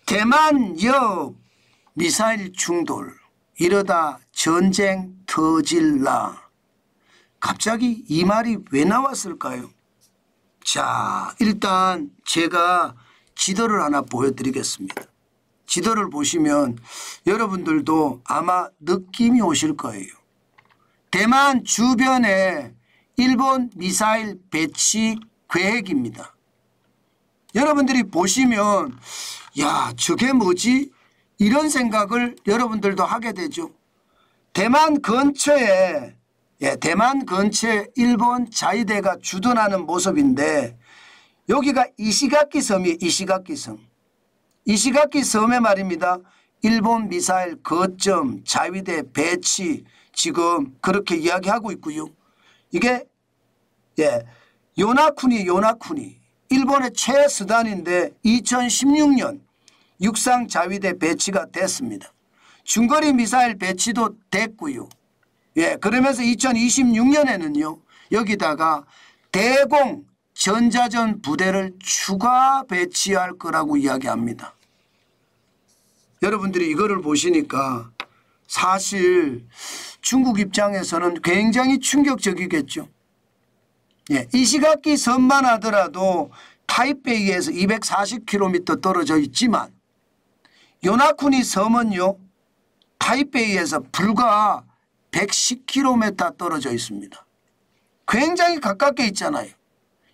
대만 역 미사일 충돌 이러다 전쟁 터질라. 갑자기 이 말이 왜 나왔을까요? 자, 일단 제가 지도를 하나 보여드리겠습니다. 지도를 보시면 여러분들도 아마 느낌이 오실 거예요. 대만 주변에 일본 미사일 배치 계획입니다. 여러분들이 보시면 야, 저게 뭐지? 이런 생각을 여러분들도 하게 되죠. 대만 근처에 일본 자위대가 주둔하는 모습인데 여기가 이시가키 섬이에요. 이시가키 섬. 이시가키 섬에 말입니다. 일본 미사일 거점 자위대 배치 지금 그렇게 이야기하고 있고요. 이게 요나쿠니 일본의 최수단인데 2016년 육상 자위대 배치가 됐습니다. 중거리 미사일 배치도 됐고요. 그러면서 2026년에는요. 여기다가 대공 전자전 부대를 추가 배치할 거라고 이야기합니다. 여러분들이 이거를 보시니까 사실 중국 입장에서는 굉장히 충격적이겠죠. 이시가키 섬만 하더라도 타이베이에서 240km 떨어져 있지만 요나쿠니 섬은요. 타이베이에서 불과 110km 떨어져 있습니다. 굉장히 가깝게 있잖아요.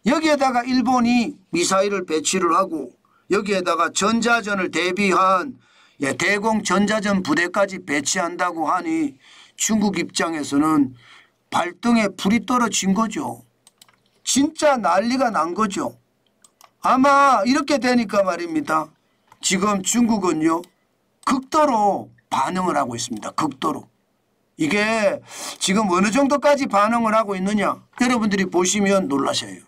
여기에다가 일본이 미사일을 배치를 하고 여기에다가 전자전을 대비한 대공 전자전 부대까지 배치한다고 하니 중국 입장에서는 발등에 불이 떨어진 거죠. 진짜 난리가 난 거죠. 아마 이렇게 되니까 말입니다. 지금 중국은요. 극도로 반응을 하고 있습니다. 극도로. 이게 지금 어느 정도까지 반응을 하고 있느냐. 여러분들이 보시면 놀라셔요.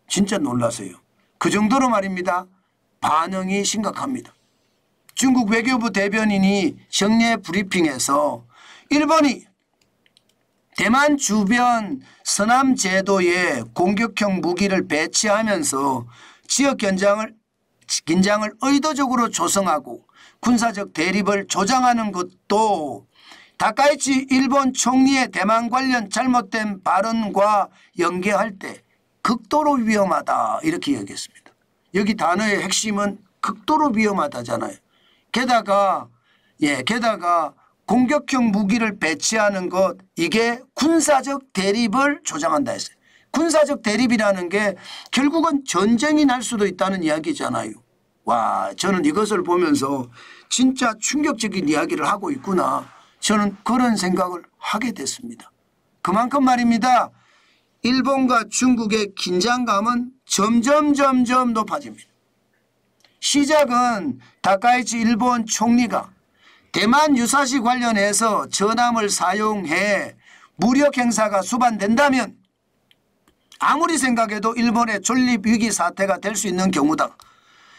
진짜 놀라세요. 그 정도로 말입니다. 반응이 심각합니다. 중국 외교부 대변인이 정례 브리핑에서 일본이 대만 주변 서남 제도에 공격형 무기를 배치하면서 지역 긴장을 의도적으로 조성하고 군사적 대립을 조장하는 것도 다카이치 일본 총리의 대만 관련 잘못된 발언과 연계할 때 극도로 위험하다 이렇게 얘기했습니다. 여기 단어의 핵심은 극도로 위험하다잖아요. 게다가 공격형 무기를 배치하는 것 이게 군사적 대립을 조장한다 했어요. 군사적 대립이라는 게 결국은 전쟁이 날 수도 있다는 이야기잖아요. 와, 저는 이것을 보면서 진짜 충격적인 이야기를 하고 있구나. 저는 그런 생각을 하게 됐습니다. 그만큼 말입니다. 일본과 중국의 긴장감은 점점 높아집니다. 시작은 다카이치 일본 총리가 대만 유사시 관련해서 전함을 사용해 무력 행사가 수반된다면 아무리 생각해도 일본의 존립위기 사태가 될 수 있는 경우다.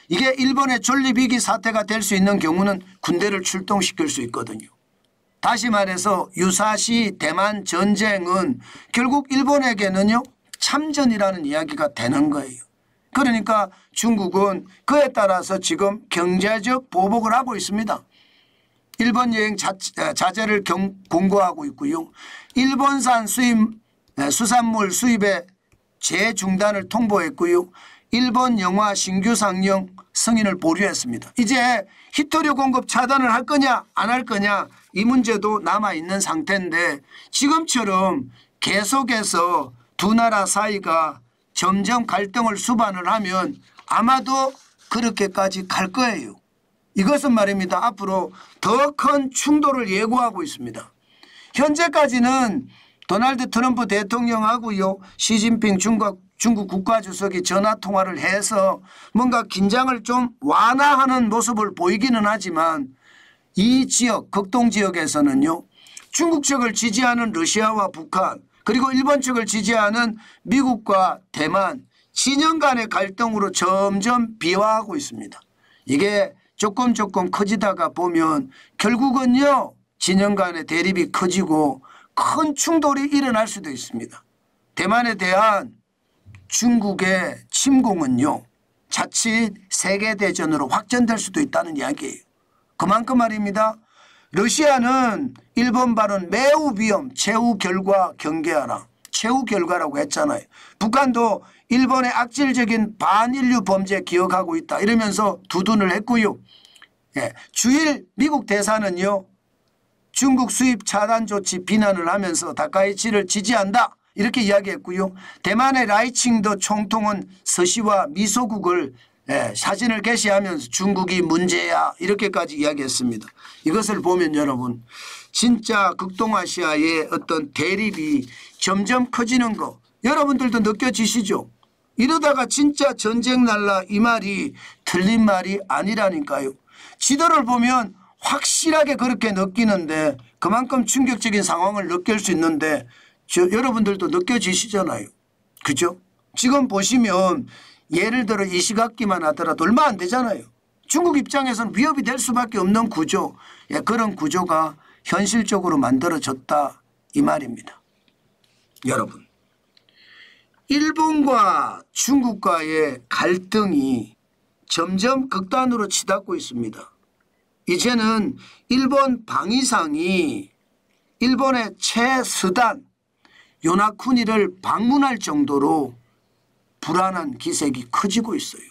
이게 일본의 존립위기 사태가 될 수 있는 경우는 군대를 출동시킬 수 있거든요. 다시 말해서 유사시 대만 전쟁은 결국 일본에게는요 참전이라는 이야기가 되는 거예요. 그러니까 중국은 그에 따라서 지금 경제적 보복을 하고 있습니다. 일본 여행 자제를 공고하고 있고요. 일본산 수산물 수입의 재중단을 통보했고요. 일본 영화 신규 상영 승인을 보류했습니다. 이제 히토류 공급 차단을 할 거냐 안 할 거냐 이 문제도 남아있는 상태인데 지금처럼 계속해서 두 나라 사이가 점점 갈등을 수반을 하면 아마도 그렇게까지 갈 거예요. 이것은 말입니다. 앞으로 더 큰 충돌을 예고하고 있습니다. 현재까지는 도널드 트럼프 대통령하고요. 시진핑 중국 국가주석이 전화통화를 해서 뭔가 긴장을 좀 완화하는 모습을 보이기는 하지만 이 지역 극동 지역에서는요. 중국 측을 지지하는 러시아와 북한 그리고 일본 측을 지지하는 미국과 대만 진영 간의 갈등으로 점점 비화하고 있습니다. 이게 조금 커지다가 보면 결국은요. 진영 간의 대립이 커지고 큰 충돌이 일어날 수도 있습니다. 대만에 대한 중국의 침공은요. 자칫 세계대전으로 확전될 수도 있다는 이야기예요. 그만큼 말입니다. 러시아는 일본 발언 매우 위험, 최후 결과 경계하라. 최후 결과라고 했잖아요. 북한도 일본의 악질적인 반인류 범죄 기억하고 있다 이러면서 두둔을 했고요. 예, 주일 미국 대사는요. 중국 수입 차단 조치 비난을 하면서 다카이치를 지지한다 이렇게 이야기했고요. 대만의 라이칭더 총통은 서시와 미소국을 사진을 게시하면서 중국이 문제야 이렇게까지 이야기했습니다. 이것을 보면 여러분 진짜 극동아시아의 어떤 대립이 점점 커지는 거 여러분들도 느껴지시죠? 이러다가 진짜 전쟁 날라 이 말이 틀린 말이 아니라니까요. 지도를 보면 확실하게 그렇게 느끼는데 그만큼 충격적인 상황을 느낄 수 있는데 여러분들도 느껴지시잖아요. 그죠? 지금 보시면 예를 들어 이 시각기만 하더라도 얼마 안 되잖아요. 중국 입장에서는 위협이 될 수밖에 없는 구조, 그런 구조가 현실적으로 만들어졌다 이 말입니다. 여러분, 일본과 중국과의 갈등이 점점 극단으로 치닫고 있습니다. 이제는 일본 방위상이 일본의 최스단 요나쿠니를 방문할 정도로 불안한 기색이 커지고 있어요.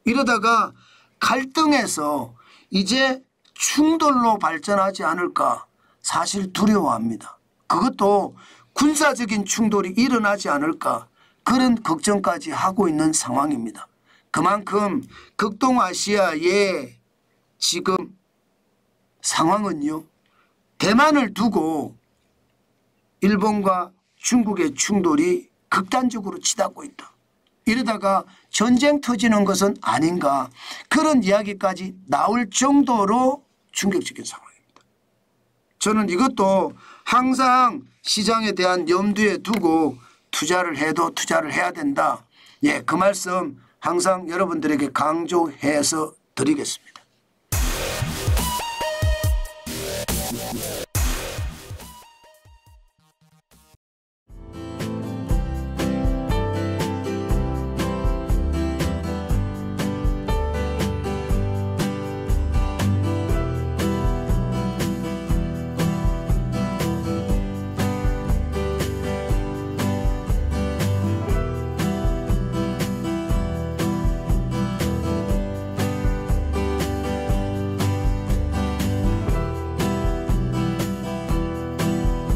이러다가 갈등에서 이제 충돌로 발전하지 않을까 사실 두려워합니다. 그것도 군사적인 충돌이 일어나지 않을까 그런 걱정까지 하고 있는 상황입니다. 그만큼 극동아시아의 지금 상황은요. 대만을 두고 일본과 중국의 충돌이 극단적으로 치닫고 있다. 이러다가 전쟁 터지는 것은 아닌가 그런 이야기까지 나올 정도로 충격적인 상황입니다. 저는 이것도 항상 시장에 대한 염두에 두고 투자를 해도 투자를 해야 된다. 예, 그 말씀 항상 여러분들에게 강조해서 드리겠습니다.